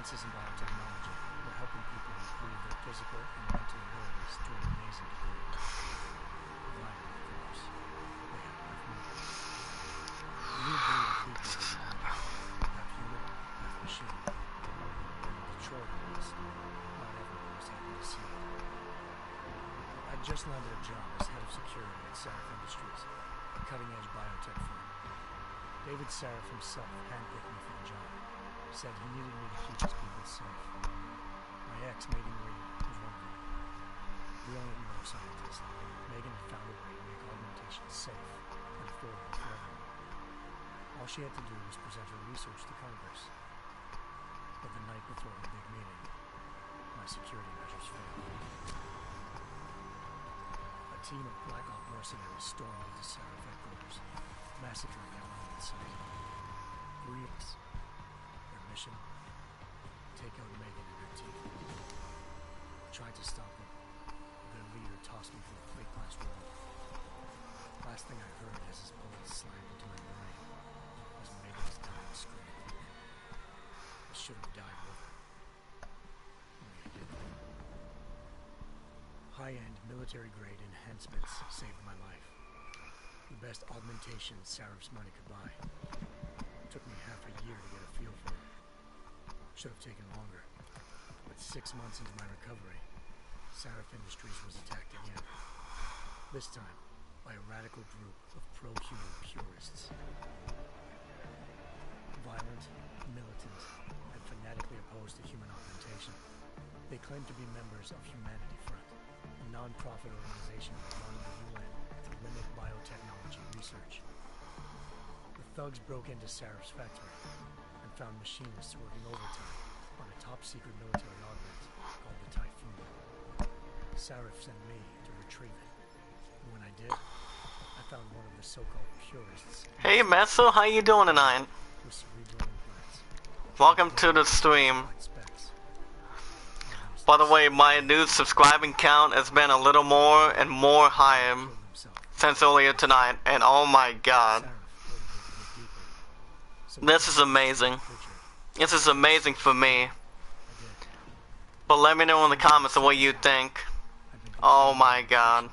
advances in biotechnology were helping people improve their physical and mental abilities to an amazing degree. Provided, of course, they had enough money. The new breed of people was born, half human, half machine. And in Detroit, at least, not everyone was happy to see it. I'd just landed a job as head of security at Sarif Industries, a cutting-edge biotech firm. David Sarif himself handpicked me for the job. Said he needed me to keep his people safe. My ex, Megan Reed, was one of them. Brilliant neuroscientist, Megan had found a way to make augmentation safe and affordable for everyone. All she had to do was present her research to Congress. But the night before the big meeting, my security measures failed. A team of Black Op mercenaries stormed into Sarif headquarters, massacring everyone in sight. 3 weeks. Their mission? Take out Megan and her team. I tried to stop them. Their leader tossed me through a plate glass wall. Last thing I heard as his bullets slammed into my brain was Megan's dying scream. I should have died with her. Only I didn't. High-end military-grade enhancements saved my life. The best augmentation Sarif's money could buy. It took me half a year to get a feel for it. Should have taken longer. But 6 months into my recovery, Sarif Industries was attacked again. This time, by a radical group of pro-human purists. Violent, militant, and fanatically opposed to human augmentation. They claimed to be members of Humanity Front, a non-profit organization run by the UN to limit biotechnology research. The thugs broke into Sarif's factory and found machinists working overtime on a top-secret military augment called the Typhoon. Sarif sent me to retrieve it. And when I did, I found one of the so-called purists. Hey Meso, how you doing tonight? With cerebral implants. Welcome to the stream. By the way, my new subscribing count has been a little more and more higher since earlier tonight, and oh my god. This is amazing. This is amazing for me. But let me know in the comments of what you think. Oh my god.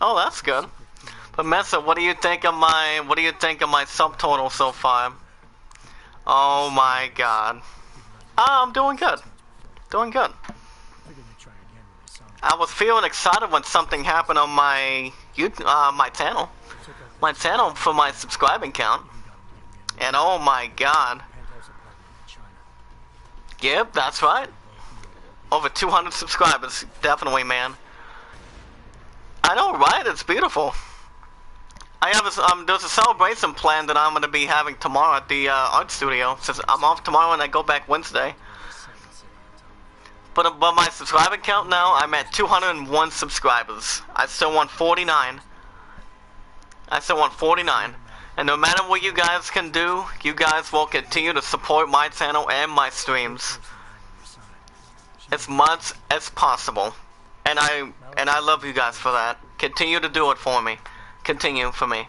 Oh, that's good. But Mesa, what do you think of my subtotal so far? Oh my god. I'm doing good. Doing good. I was feeling excited when something happened on my channel. My channel for my subscribing count. And oh my god. Yep, that's right. Over 200 subscribers. Definitely, man. I know, right? It's beautiful. I have there's a celebration plan that I'm going to be having tomorrow at the art studio, since I'm off tomorrow and I go back Wednesday. But my subscribing count now, I'm at 201 subscribers. I still want 49. I still want 49. And no matter what you guys can do, you guys will continue to support my channel and my streams as much as possible. And I love you guys for that. Continue to do it for me. Continue for me.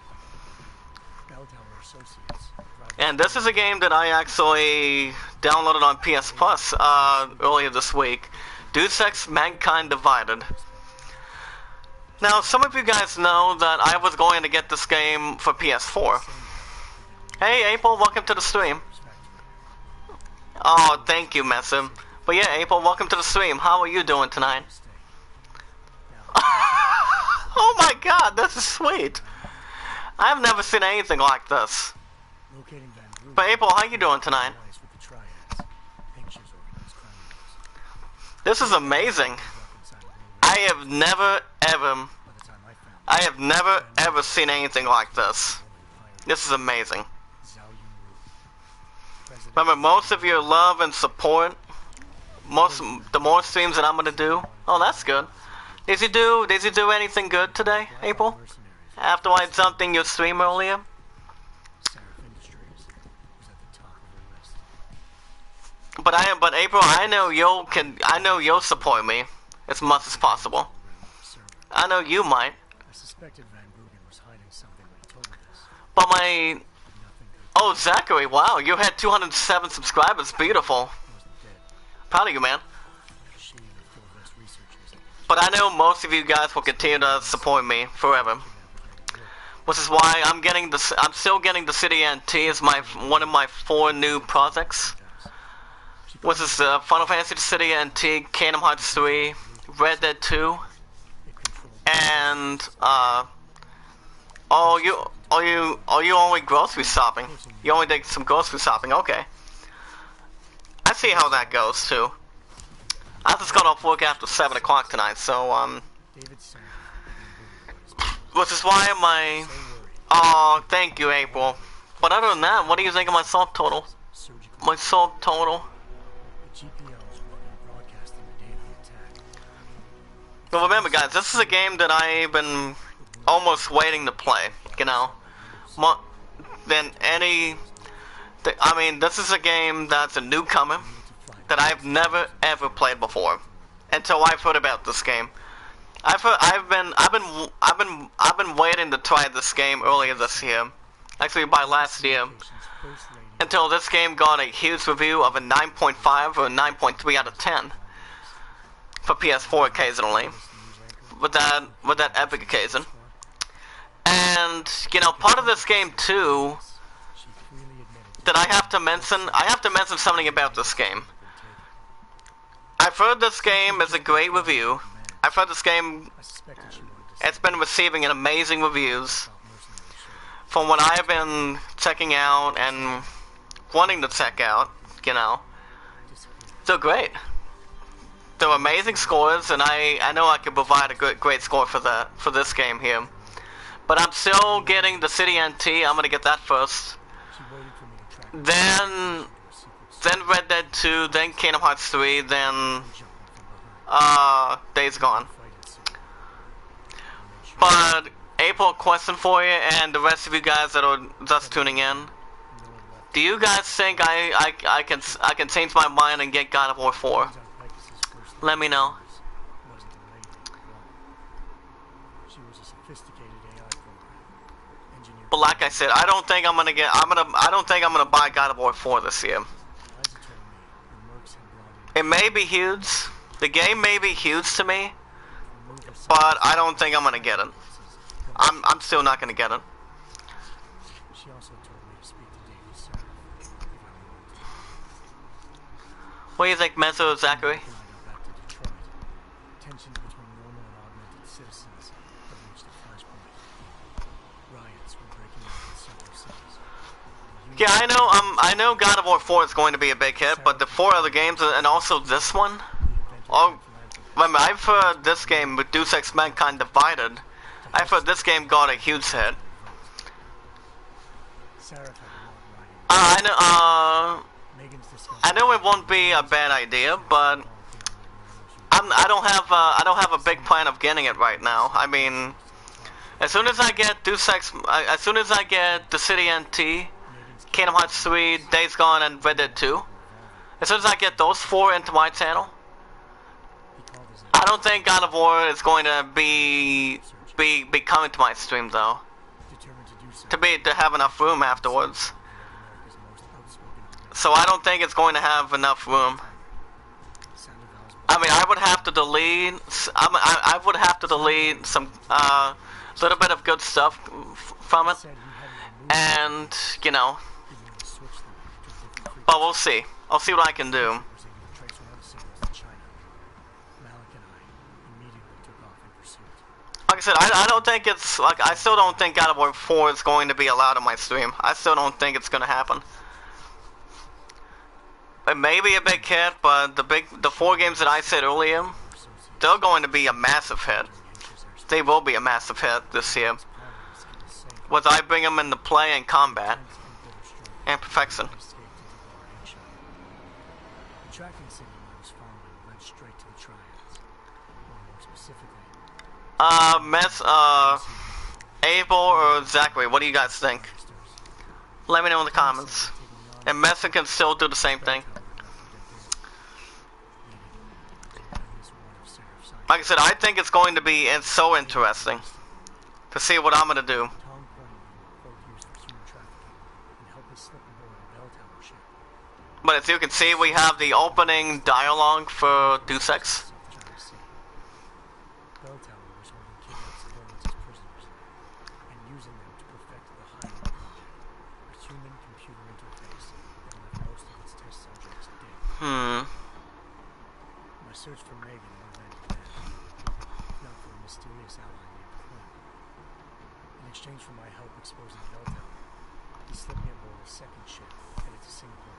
And this is a game that I actually downloaded on PS Plus earlier this week. Deus Ex: Mankind Divided. Now, some of you guys know that I was going to get this game for PS4. Hey, April, welcome to the stream. Oh, thank you, Messim. But yeah, April, welcome to the stream. How are you doing tonight? Oh my god, this is sweet. I've never seen anything like this. But April, how you doing tonight? This is amazing. I have never ever seen anything like this. This is amazing. Remember, most of your love and support, the more streams that I'm gonna do. Oh, that's good. Did you do anything good today, April? After I jumped in your stream earlier? But April, I know you'll support me as much as possible. I know you might. But Oh, Zachary, wow, you had 207 subscribers. Beautiful. wasn't dead. Proud of you, man. She and the 4 of us researchers But I know most of you guys will continue to support me forever. Which is why I'm still getting the City NT as one of my 4 new projects. Which is Final Fantasy City NT, Kingdom Hearts 3, Red Dead 2, and you only grocery shopping? You only did some grocery shopping, okay. I see how that goes too. I just got off work after 7 o'clock tonight, so which is why my oh, thank you, April. But other than that, what do you think of my salt total? My salt total. Well, remember, guys, this is a game that I've been almost waiting to play. You know, more than any. I mean, this is a game that's a newcomer that I've never ever played before until I've heard about this game. I've been waiting to try this game earlier this year, actually by last year, until this game got a huge review of a 9.5 or 9.3 out of 10 for PS4 occasionally, with that epic occasion. And you know, part of this game too that I have to mention something about this game. I've heard this game is a great review. I've heard this game, it's been receiving an amazing reviews from what I've been checking out and wanting to check out, you know. They're great. They're amazing scores, and I know I could provide a great score for this game here. But I'm still getting the City NT. I'm gonna get that first. Then Red Dead 2, then Kingdom Hearts 3, then Days Gone. But April, question for you, and the rest of you guys that are just tuning in. Do you guys think I can change my mind and get God of War 4? Let me know. But like I said, I don't think I'm gonna buy God of War 4 this year. It may be huge. The game may be huge to me, but I don't think I'm gonna get it. I'm still not gonna get it. What do you think, Mezzo Zachary? Yeah, I know God of War 4 is going to be a big hit, but the 4 other games and also this one, remember, I've heard this game with Deus Ex Mankind Divided, I've heard this game got a huge hit. I know it won't be a bad idea, but I don't have a big plan of getting it right now. I mean, as soon as I get as soon as I get the City NT, Kingdom Hearts 3, Days Gone, and Red Dead 2, as soon as I get those 4 into my channel, I don't think God of War is going to be coming to my stream though. To have enough room afterwards. So I don't think it's going to have enough room. I mean, I would have to delete. I would have to delete some little bit of good stuff from it, and you know. But we'll see. I'll see what I can do. Like I said, I don't think it's like I still don't think God of War 4 is going to be allowed on my stream. I still don't think it's going to happen. It may be a big hit, but the 4 games that I said earlier, they're going to be a massive hit. They will be a massive hit this year. Whether I bring them into play and combat and perfection. Abel or Zachary, what do you guys think? Let me know in the comments. And Mesa can still do the same thing. Like I said, I think it's going to be so interesting to see what I'm going to do. But as you can see, we have the opening dialogue for Deus Ex. Bell Tower was holding kidnapped civilians as prisoners and using them to perfect the Highland Project, a human-computer interface that left most of its test subjects dead. My search for Megan would have ended then, if not for a mysterious ally named Quinn. In exchange for my help exposing Bell Tower, he slipped me aboard a second ship headed to Singapore.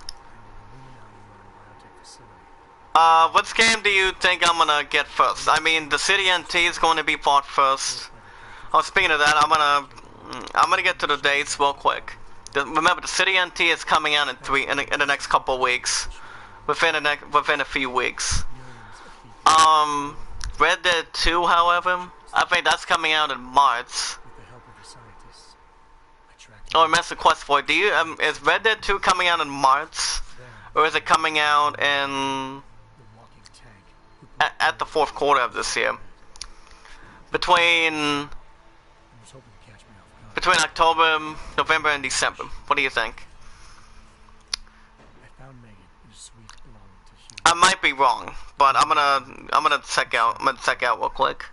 I'm an Illuminati-run biotech facility. Which game do you think I'm gonna get first? I mean, the City NT is going to be bought first. Oh, speaking of that, I'm gonna get to the dates real quick. Remember, the City NT is coming out in the next couple of weeks, within a few weeks. Red Dead 2, however, I think that's coming out in March. With the help of the scientists, I tracked Oh, Master Quest for do you is Red Dead 2 coming out in March, or is it coming out in the walking tank. at the fourth quarter of this year? Between I was hoping to catch me off guard. between October, November, and December. What do you think? I found Megan in a suite belonging to Hugh. I might be wrong, but I'm gonna check out. I'm gonna check out real quick.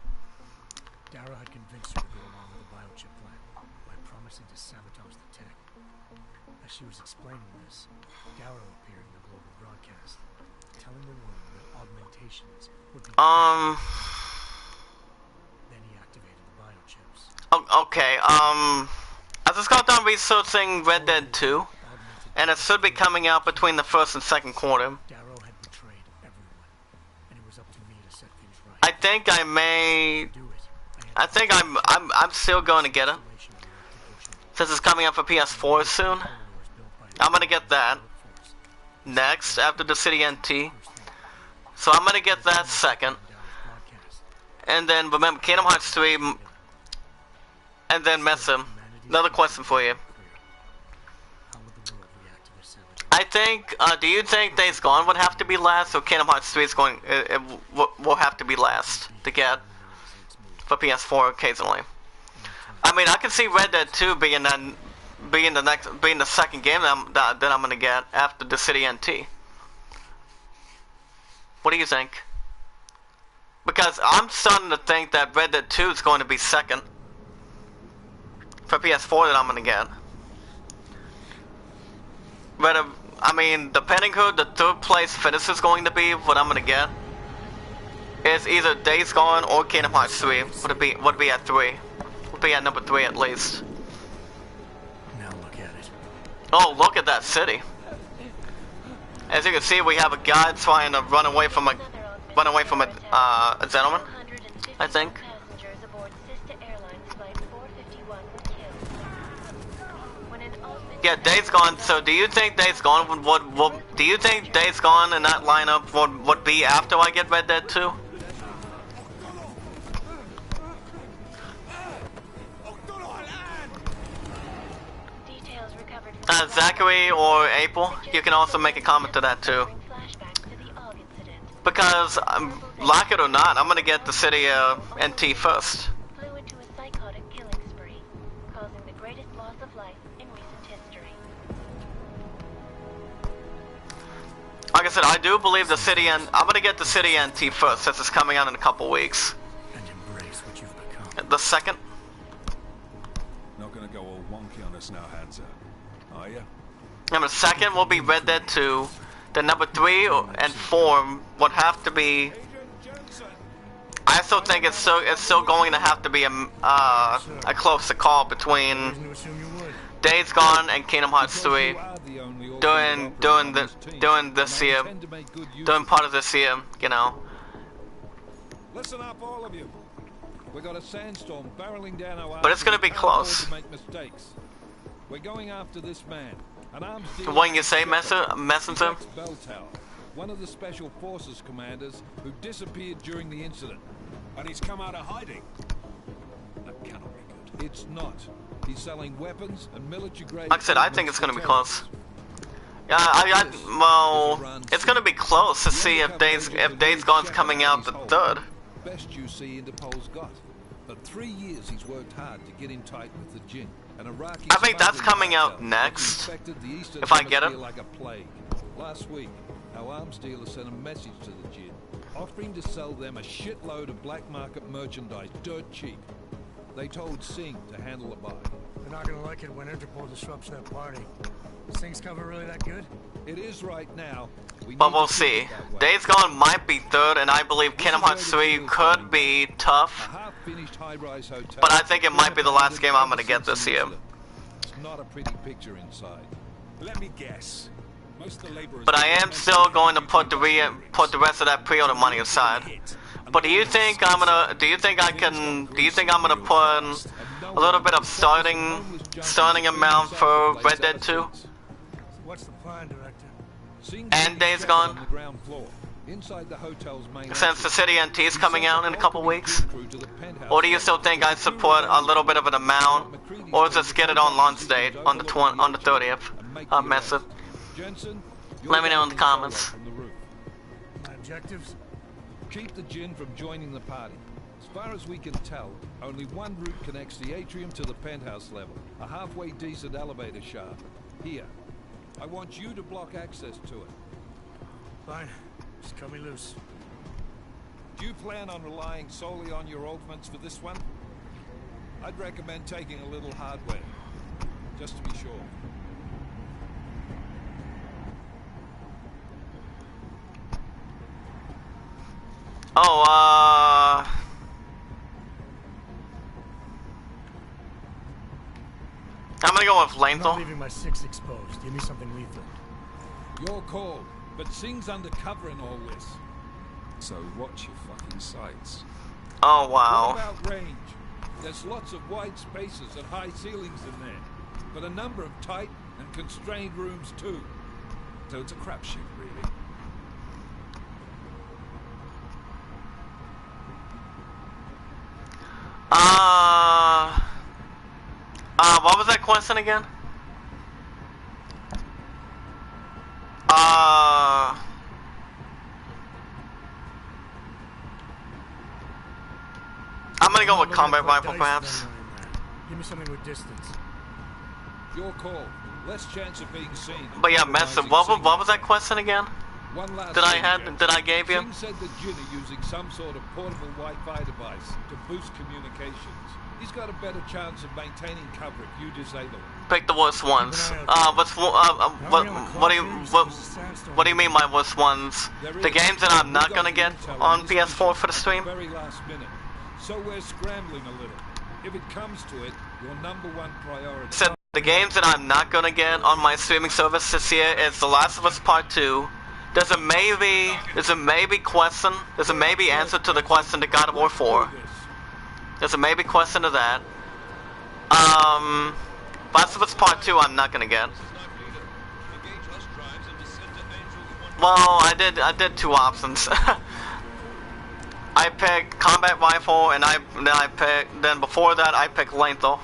Dara had convinced her to go along with the biochip plan by promising to sabotage the tech. As she was explaining this, Dara appeared in the global broadcast, telling the world that augmentations would be Then he activated the biochips. Okay. I just got done researching Red Dead 2, and it should be coming out between the first and second quarter. Darrow had betrayed everyone, and it was up to me to set things right. I think I may. Do it. I think I'm still going to get it. Since it's coming out for PS4 soon, I'm gonna get that next after the City NT. So I'm gonna get that second, and then remember Kingdom Hearts 3, and then Mesa. Another question for you. How would the world react to this sabotage? I think. Do you think Days Gone would have to be last, or Kingdom Hearts 3 is going? It will have to be last to get for PS4 occasionally. I mean, I can see Red Dead 2 being the second game that I'm gonna get after the City NT. What do you think? Because I'm starting to think that Red Dead 2 is going to be second for PS4 that I'm gonna get. But I mean, depending who the third place finish is going to be, what I'm gonna get is either Days Gone or Kingdom Hearts 3. Would be at 3. Would be at number 3 at least. Now look at it. Oh, look at that city. As you can see, we have a guy trying to run away from a gentleman, I think. Yeah, Days Gone. So, do you think Days Gone would do you think Days Gone in that lineup would be after I get Red Dead 2? Zachary or April, you can also make a comment to that too. Because, like it or not, I'm gonna get the City NT first. Flew into a psychotic killing spree, causing the greatest loss of life in recent history. Like I said, I do believe the City I'm gonna get the City NT first, since it's coming out in a couple weeks. And embrace what you've become. The second. Not gonna go all wonky on us now, Hansa, are you? Number second will be Red Dead 2. The number 3 and 4 would have to be. I still think it's still going to have to be a closer call between Reason to assume you would. Days Gone and Kingdom Hearts 3 during this year, during part of this year, you know. Listen up, all of you. We got a sandstorm barreling down our. But it's gonna be We can't afford close. to make mistakes. We're going after this man. An arms dealer. What you say, Messenger? Bell Tower, one of the special forces commanders who disappeared during the incident. And he's come out of hiding. That cannot be good. It's not. He's selling weapons and military grade. Like I said, I think it's gonna be close. Yeah, well, it's gonna be close to see if Days Gone's coming out the third. Best you see Interpol's got. For 3 years, he's worked hard to get in tight with the Jinn. An Iraqi I think that's smuggling coming out cartel next, that infected the Eastern if I get it. Hemisphere like a plague. Last week, our arms dealer sent a message to the Jinn, offering to sell them a shitload of black market merchandise dirt cheap. They told Singh to handle the buy. They're not gonna like it when Interpol disrupts that party. Is Things cover really that good? It is right now. But we'll see. Days Gone might be third, and I believe Kingdom Hearts 3 could be tough. A half-finished high-rise hotel. But I think it might be the last game I'm gonna get this year. It's not a pretty picture inside. Let me guess. Most of the laborers. But I am still going to put the rest of that pre-order money aside. But do you think I'm gonna put a little bit of starting amount for Red Dead 2? So what's the plan, Director? And Days Gone? On the ground floor, inside the hotel's main Since the office. City NT is coming out in a couple weeks? Through to the penthouse Or do you still think I support a little bit of an amount? Or just get it on launch date on the 30th? Message. Jensen, Let me know in the comments. from the roof. My objectives? Keep the Jinn from joining the party. As far as we can tell, only one route connects the atrium to the penthouse level. A halfway decent elevator shaft. Here. I want you to block access to it. Fine. Just cut me loose. Do you plan on relying solely on your augments for this one? I'd recommend taking a little hardware. Just to be sure. Oh, I'm gonna go with I'm not Lethal. leaving my 6 exposed. Give me something lethal. Your call, but Singh's undercover in all this. So watch your fucking sights. Oh, What wow. about range? There's lots of wide spaces and high ceilings in there, but a number of tight and constrained rooms too. So it's a crapshoot, really. What was that question again? I'm gonna go with combat rifle, perhaps. Give me something with distance. Your call. Less chance of being seen. But yeah, Master, what was that question again? One last That thing. I gave you? Singh said the Jinn are using some sort of portable Wi-Fi device to boost communications. He's got a better chance of maintaining cover if you disable it. Pick the worst ones. What do you mean by worst ones? The games that I'm not gonna get on PS4 for the stream? Very last minute. So we're scrambling a little. If it comes to it, your #1 priority. So the games that I'm not gonna get on my streaming service this year is The Last of Us Part 2. There's a maybe answer to the question to God of War 4. There's a maybe question to that. Last of Us Part 2 I'm not gonna get. Well, I did two options. I picked combat rifle, and then before that I picked lethal.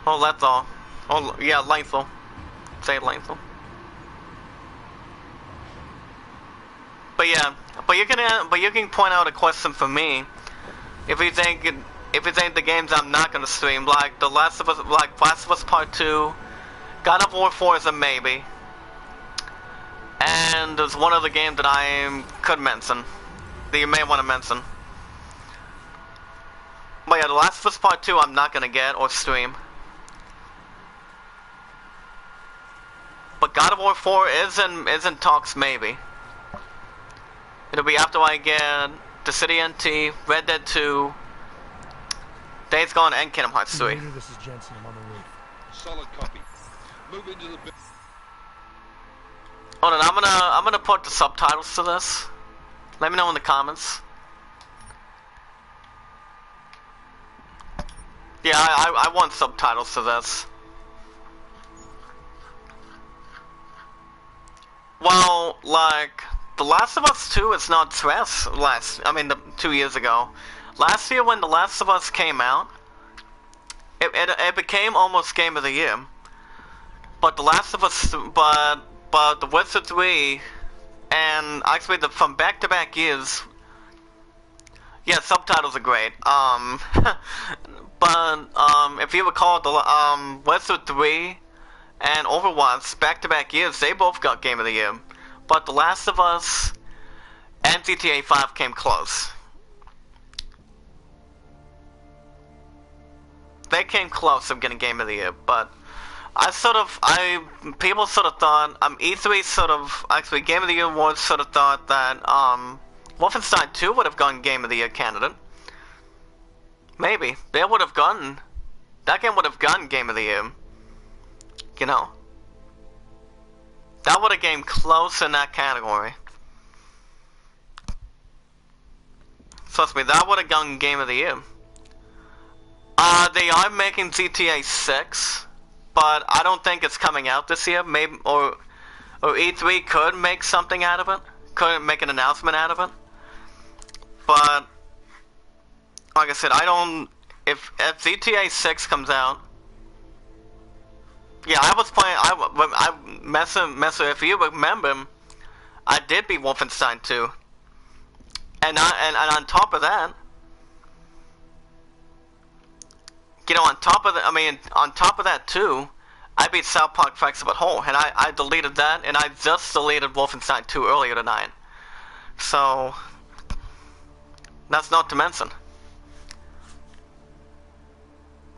Oh, lethal. Oh, yeah, lethal. Say lethal. But yeah, but you can point out a question for me if you think the games I'm not gonna stream, like Last of Us Part 2, God of War 4 is a maybe. And there's one other game that I could mention, that you may want to mention. But yeah, The Last of Us Part 2 I'm not gonna get or stream. But God of War 4 is in talks maybe. It'll be after I get the City NT, Red Dead 2, Days Gone, and Kingdom Hearts 3. This is Jensen. I'm on the roof. Solid copy. Move into the. Hold on, I'm gonna put the subtitles to this. Let me know in the comments. Yeah, I want subtitles to this. Well, like, The Last of Us 2 is not stress 2 years ago. Last year when The Last of Us came out, it became almost Game of the Year. But The Last of Us, but The Witcher 3, and actually from back-to-back years, Yeah, subtitles are great. But if you recall, the Westwood 3 and Overwatch back-to-back years, they both got Game of the Year. But The Last of Us and GTA 5 came close. They came close of getting Game of the Year, but people sort of thought, E3 sort of, actually Game of the Year Awards sort of thought that, Wolfenstein 2 would have gotten Game of the Year candidate. Maybe. That game would have gotten Game of the Year. You know. That would have came close in that category. Trust me, that would have gotten Game of the Year. They are making GTA 6, but I don't think it's coming out this year. Maybe, or E3 could make something out of it. Could make an announcement out of it. But like I said, I don't. If GTA 6 comes out, yeah, I was playing. If you remember, I did beat Wolfenstein 2, and on top of that, you know, on top of that too, I beat South Park Fractured But Whole, and I deleted that, and I just deleted Wolfenstein 2 earlier tonight. So that's not to mention.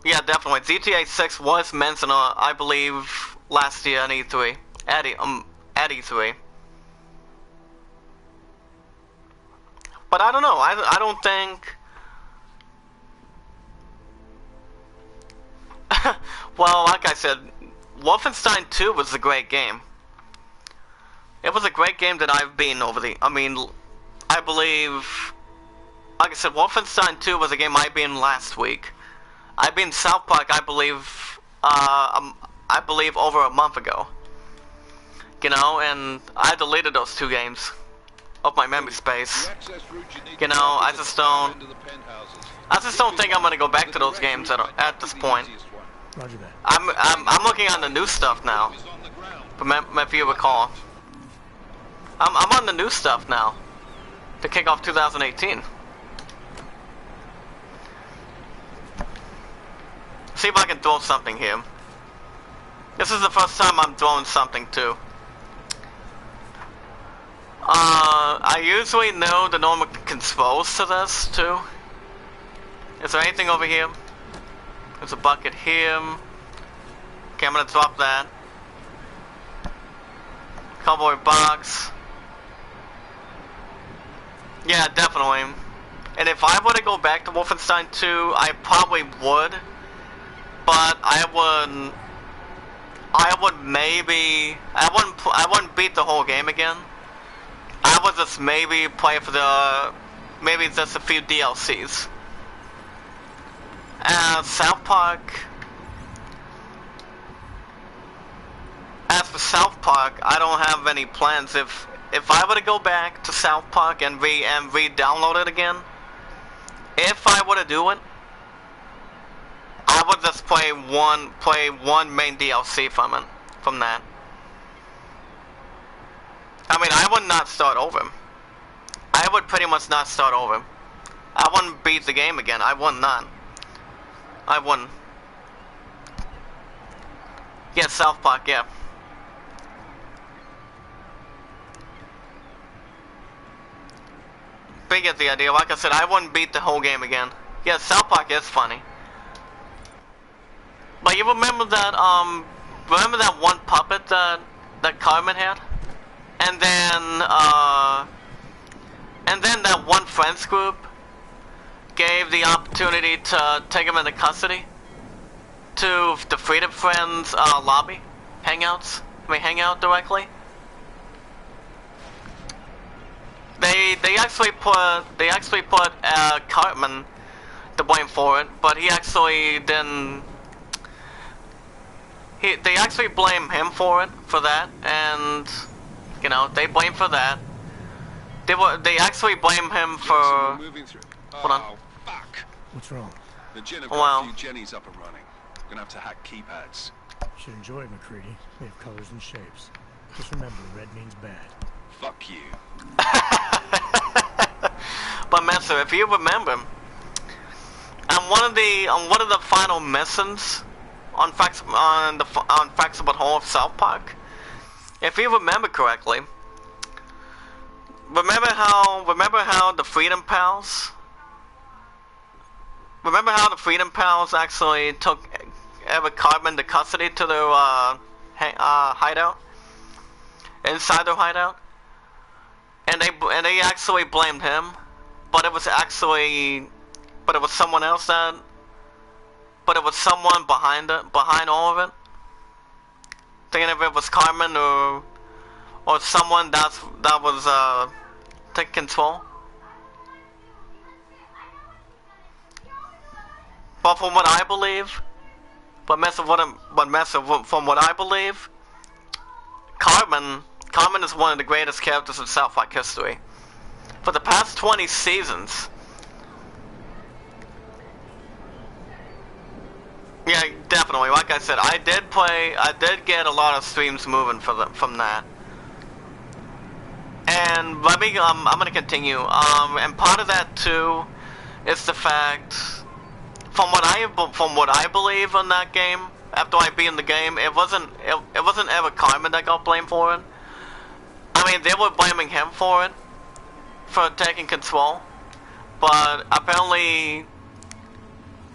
Yeah, definitely. GTA 6 was mentioned, I believe, last year on E3. At E3. But I don't know. I don't think. Well, like I said, Wolfenstein 2 was a great game. It was a great game that I've been over the. I believe. Like I said, Wolfenstein 2 was a game I beat last week. I beat South Park, I believe over a month ago. You know, and I deleted those two games of my memory space. You know, I just don't think I'm gonna go back to those games at this point. Roger that. I'm looking on the new stuff now. If you recall, I'm on the new stuff now to kick off 2018. See if I can throw something here. This is the first time I'm throwing something too. I usually know the normal controls to this too. Is there anything over here? There's a bucket here. Okay, I'm gonna drop that. Cowboy box. Yeah, definitely. And if I were to go back to Wolfenstein 2, I probably would. But I wouldn't beat the whole game again. I would just maybe play for maybe just a few DLCs. South Park. As for South Park, I don't have any plans. If I were to go back to South Park and re-download it again, if I were to do it, I would just play one main DLC from that. I would not start over. I would pretty much not start over. I wouldn't beat the game again. I would not. I wouldn't. Yeah, South Park, yeah. But you get the idea. Like I said, I wouldn't beat the whole game again. Yeah, South Park is funny. But you remember that one puppet that Carmen had? And then that one friends group gave the opportunity to take him into custody to the Freedom Friends lobby hangouts. Hangout directly. They actually put Cartman to blame for it, but he actually didn't. They actually blame him for that, and you know they blame for that. They actually blame him for. Hold on. Fuck. What's wrong? The Gen have got a few Jennies up and running. Gonna have to hack keypads. Should enjoy it, McCready. We have colors and shapes. Just remember, red means bad. Fuck you. But Messer, if you remember, on one of the final missions on Facts About Hall of South Park, if you remember correctly, remember how the Freedom Pals actually took Eric Cartman to custody to their hideout, inside their hideout, and they actually blamed him, but it was someone else but it was someone behind all of it. Thinking if it was Cartman or someone that was taking control. But from what I believe, from what I believe, Cartman is one of the greatest characters in South Park history. For the past 20 seasons. Yeah, definitely. Like I said, I did get a lot of streams moving from that. And let me, I'm gonna continue. And part of that too is the fact, from what I believe in that game, after I beat in the game, it wasn't ever Cartman that got blamed for it. I mean, they were blaming him for it, for taking control. But apparently,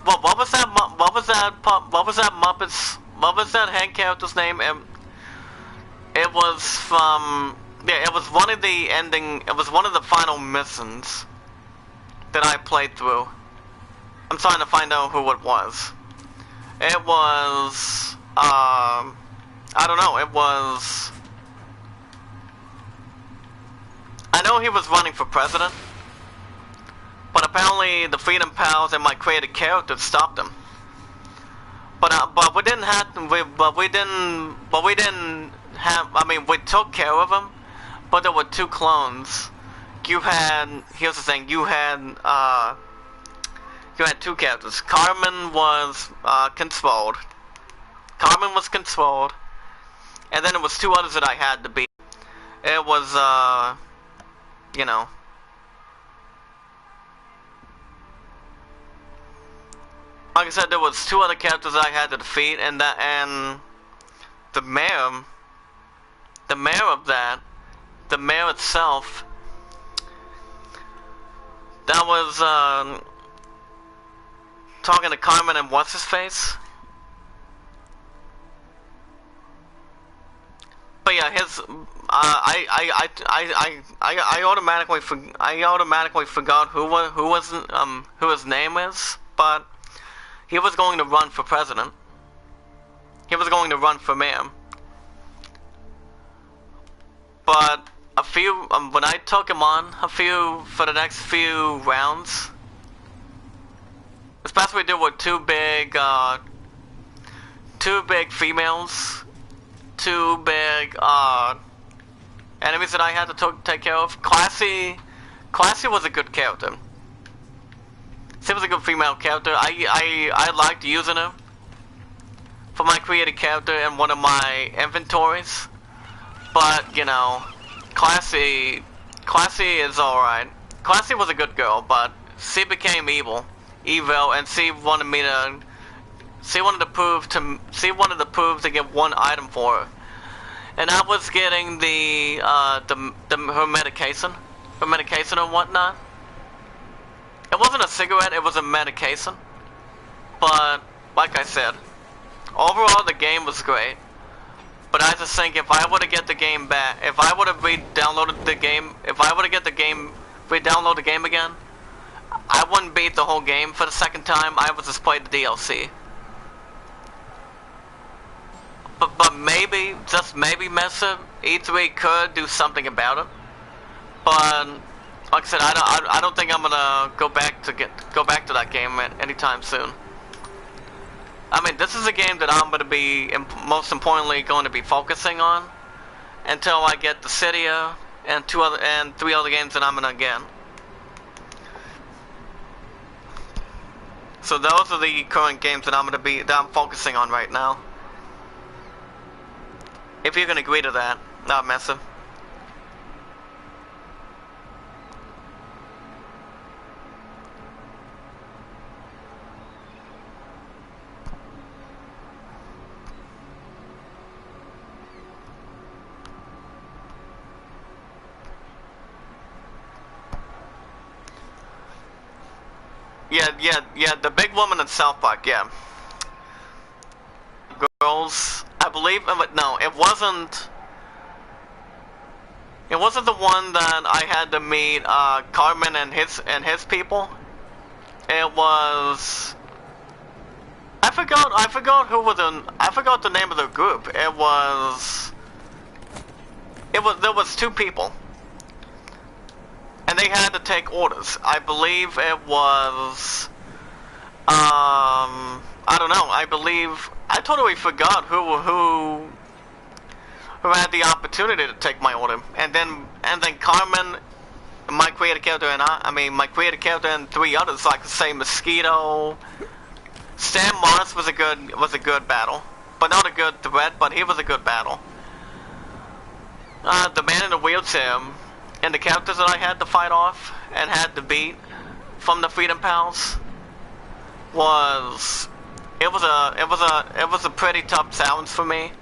well, what was that hand character's name? It was from, yeah, it was one of the final missions that I played through. I'm trying to find out who it was. It was, I don't know, I know he was running for president, but apparently the Freedom Pals and my created character stopped him. But we didn't have, I mean, we took care of him, but there were two clones. Here's the thing, you had two characters. Cartman was controlled, and then it was two others that I had to beat. It was, you know, like I said, there was two other characters I had to defeat, and the mayor itself, that was talking to Cartman and what's his face. But yeah, I automatically forgot who his name is, but he was going to run for president. He was going to run for mayor. But when I took him on, for the next few rounds, especially there were two big females, two big enemies that I had to take care of. Classy was a good character. She was a good female character. I liked using her for my created character in one of my inventories. But, you know, Classy is alright. Classy was a good girl, but she became evil, and she wanted to prove to get one item for her, and I was getting her medication and whatnot. It wasn't a cigarette, it was a medication. But like I said, overall the game was great. But I just think if I were to get the game back, if I would have re-downloaded the game, re-download the game again, I wouldn't beat the whole game for the second time. I would just play the DLC. But maybe, just maybe, Mesa, E3 could do something about it. But like I said, I don't think I'm gonna go back to that game anytime soon. I mean, this is a game that I'm gonna be most importantly going to be focusing on until I get the Cydia and three other games that I'm gonna get. So those are the current games that I'm focusing on right now. If you can agree to that, not Mesa. Yeah, the big woman in South Park, yeah. Girls, I believe, no, it wasn't the one that I had to meet, Carmen and his people. It was, I forgot who was I forgot the name of the group. There was 2 people. And they had to take orders. I believe it was, I don't know, I totally forgot who had the opportunity to take my order. And then Carmen, my creative character, and my creative character and 3 others, like say Mosquito. Sam Morris was a good battle. But not a good threat, but he was a good battle. The man in the wheelchair, and the characters that I had to fight off and had to beat from the Freedom Pals was a pretty tough challenge for me.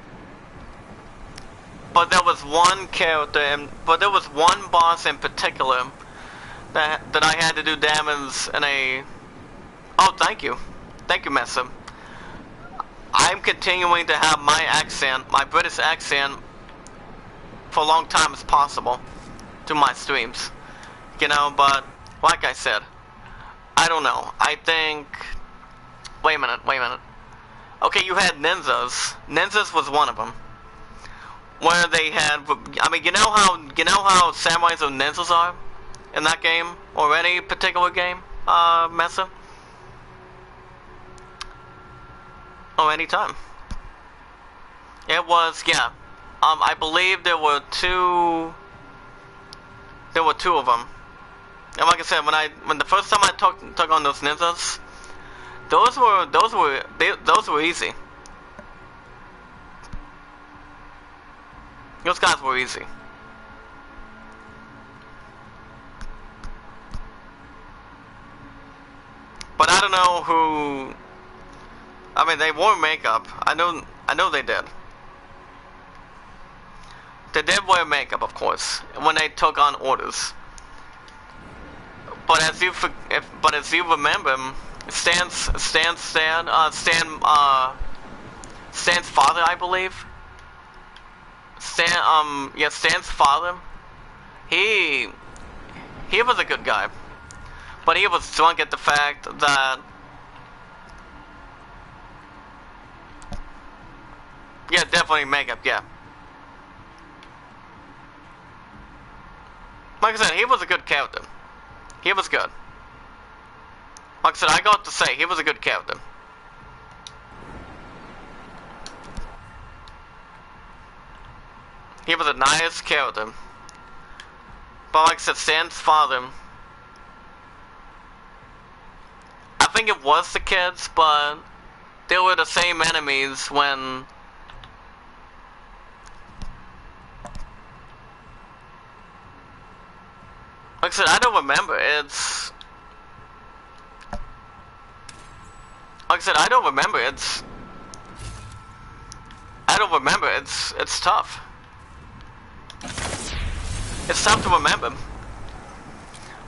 But there was one character, but there was one boss in particular that I had to do damage in a. Oh, thank you, Messa. I'm continuing to have my British accent, for a long time as possible to my streams, you know, but like I said, I don't know. I think, wait a minute. Okay, you had ninjas. Ninjas was one of them. Where they had, you know how samurais or ninjas are in that game, or any particular game, Messa? Oh, anytime. It was, yeah. I believe there were 2 of them. And like I said, when the first time I took on those ninjas, those were easy. Those guys were easy. But I don't know who. They wore makeup. I know they did. They did wear makeup, of course, when they took on orders. But as you remember, Stan's father, I believe. Stan's father. He was a good guy, but he was drunk at the fact that. Yeah, definitely makeup. Yeah. Like I said, he was a good character. He was good. Like I said, I got to say, he was a good character. He was a nice character. But like I said, Stan's father, I think it was the kids, but they were the same enemies when. Like I said, I don't remember. I don't remember. It's tough. It's tough to remember.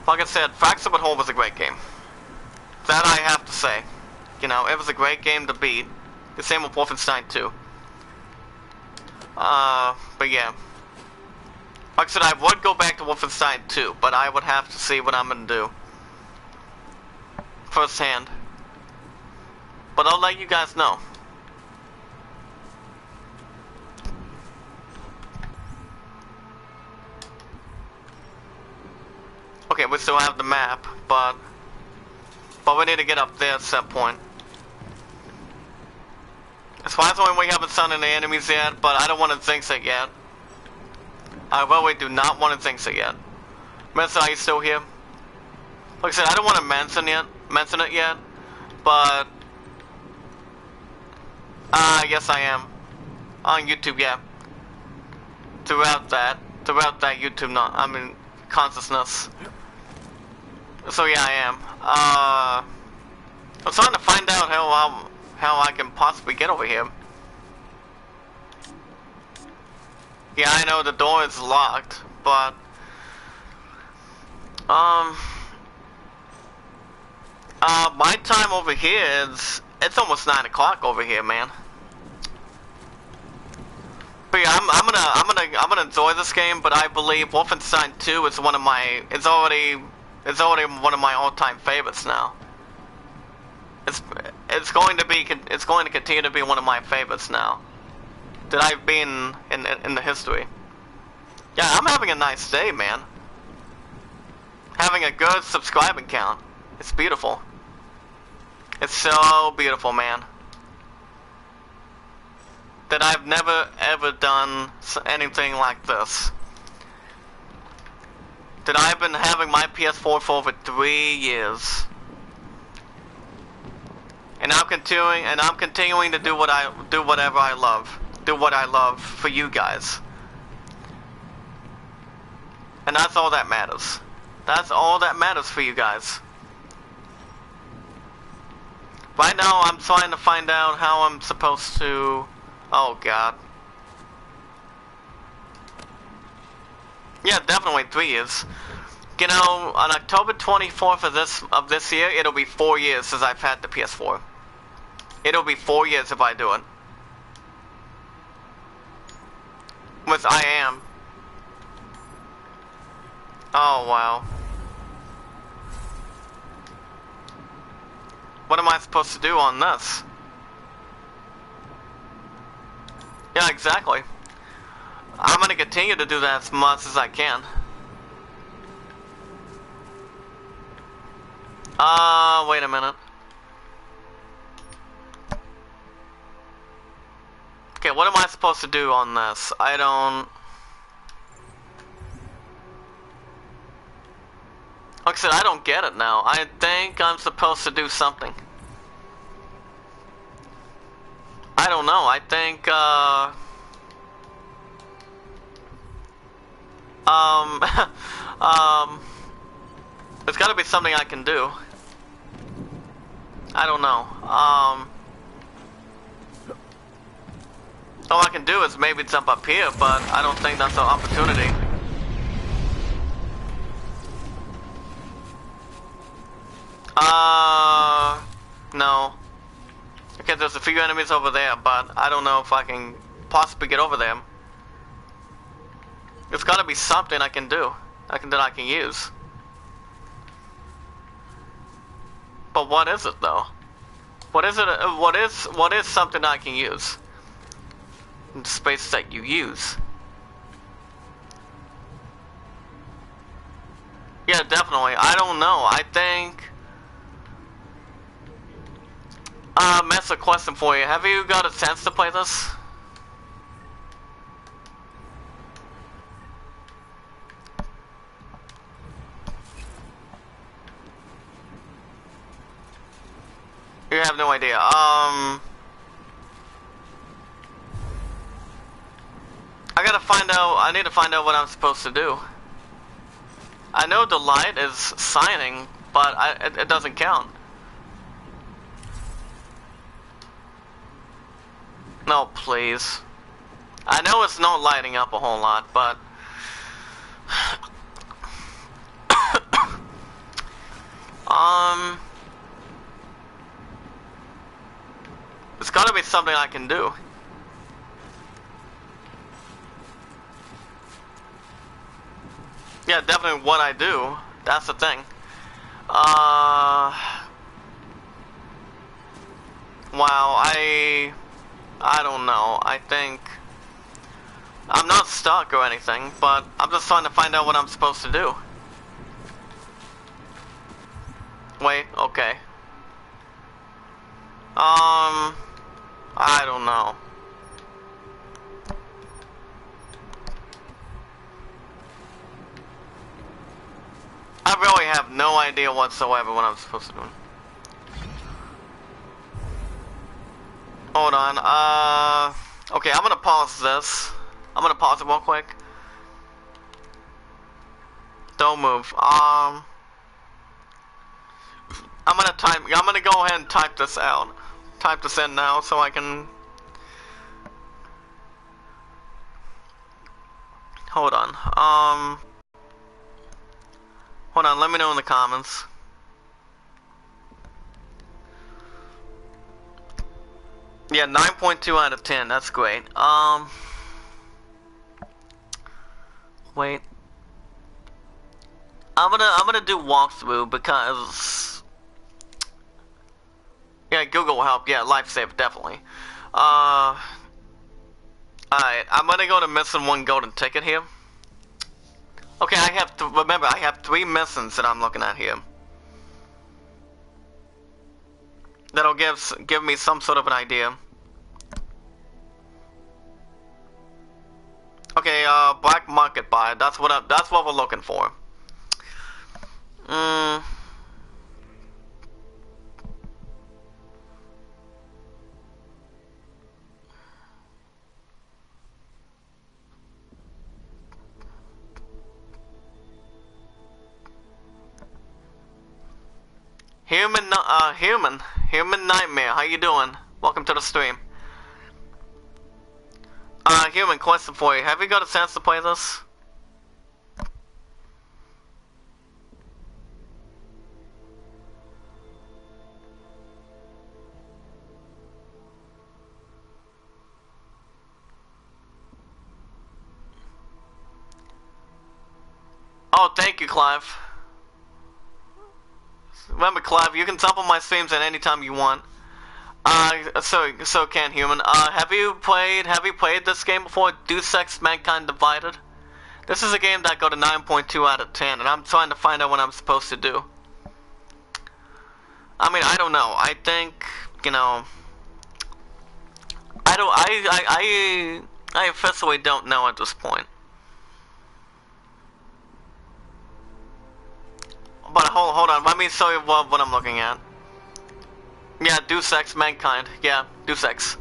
Like I said, Fractured But Whole was a great game. That I have to say. You know, it was a great game to beat. The same with Wolfenstein 2. But yeah. Like I said, I would go back to Wolfenstein 2, but I would have to see what I'm gonna do firsthand. But I'll let you guys know. Okay, we still have the map, but we need to get up there at some point. As far as we haven't seen any enemies yet, but I don't want to jinx it yet. I really do not want to jinx it yet. Mensa, are you still here? Like I said, I don't want to mention it yet, but yes I am. On YouTube, yeah. Throughout that YouTube, consciousness. So yeah, I am. I'm trying to find out how I can possibly get over here. Yeah, I know the door is locked, but My time over here is, it's almost 9 o'clock over here, man. But yeah, I'm gonna enjoy this game, but I believe Wolfenstein 2 is one of my, it's already one of my all-time favorites now. It's going to continue to be one of my favorites now that I've been in the history. Yeah, I'm having a nice day, man. Having a good subscribing count. It's beautiful. It's so beautiful, man. That I've never ever done anything like this. That I've been having my PS4 for over 3 years. And I'm continuing to do whatever I love. Do what I love for you guys. And that's all that matters. That's all that matters for you guys. Right now I'm trying to find out how I'm supposed to... Oh god. Yeah, definitely 3 years. You know, on October 24th of this year, it'll be 4 years since I've had the PS4. It'll be 4 years if I do it. With I am. Oh wow. What am I supposed to do on this? Yeah, exactly. I'm gonna continue to do that as much as I can. Wait a minute. Okay, what am I supposed to do on this? I don't... Like I said, I don't get it now. I think I'm supposed to do something. I don't know. I think, there's gotta be something I can do. I don't know. All I can do is maybe jump up here, but I don't think that's an opportunity. No. Okay, there's a few enemies over there, but I don't know if I can possibly get over them. There's gotta be something I can do. that I can use. But what is it though? What is it? What is something I can use? In the space that you use. Yeah, definitely. I don't know. I think. That's a question for you. Have you got a chance to play this? You have no idea. I gotta find out. I need to find out what I'm supposed to do. I know the light is signing, but it doesn't count. No, please. I know it's not lighting up a whole lot, but... There's gotta be something I can do. Yeah, definitely what I do. That's the thing. Wow, I don't know. I think I'm not stuck or anything, but I'm just trying to find out what I'm supposed to do. Wait, okay. I don't know. I really have no idea whatsoever what I'm supposed to do. Hold on, okay, I'm gonna pause this. I'm gonna pause it real quick. Don't move. I'm gonna go ahead and type this out. Type this in now so I can... Hold on, hold on, let me know in the comments. Yeah, 9.2 out of 10. That's great. Wait. I'm gonna do walkthrough because yeah, Google will help. Yeah, lifesaver definitely. Alright, I'm gonna go to missing one golden ticket here. Okay, I have to remember I have 3 missions that I'm looking at here. That'll give me some sort of an idea. Okay, black market buy. That's what we're looking for. Human Nightmare, how you doing? Welcome to the stream. Human, question for you. Have you got a chance to play this? Oh, thank you, Clive. Remember, Clive, you can jump on my streams at any time you want. So can Human. Have you played this game before? Deus Ex Mankind Divided? This is a game that got a 9.2 out of 10, and I'm trying to find out what I'm supposed to do. I mean, I don't know. I think, you know, I officially don't know at this point. But hold on, let me show you what I'm looking at. Yeah, Deus Ex Mankind. Yeah, Deus Ex.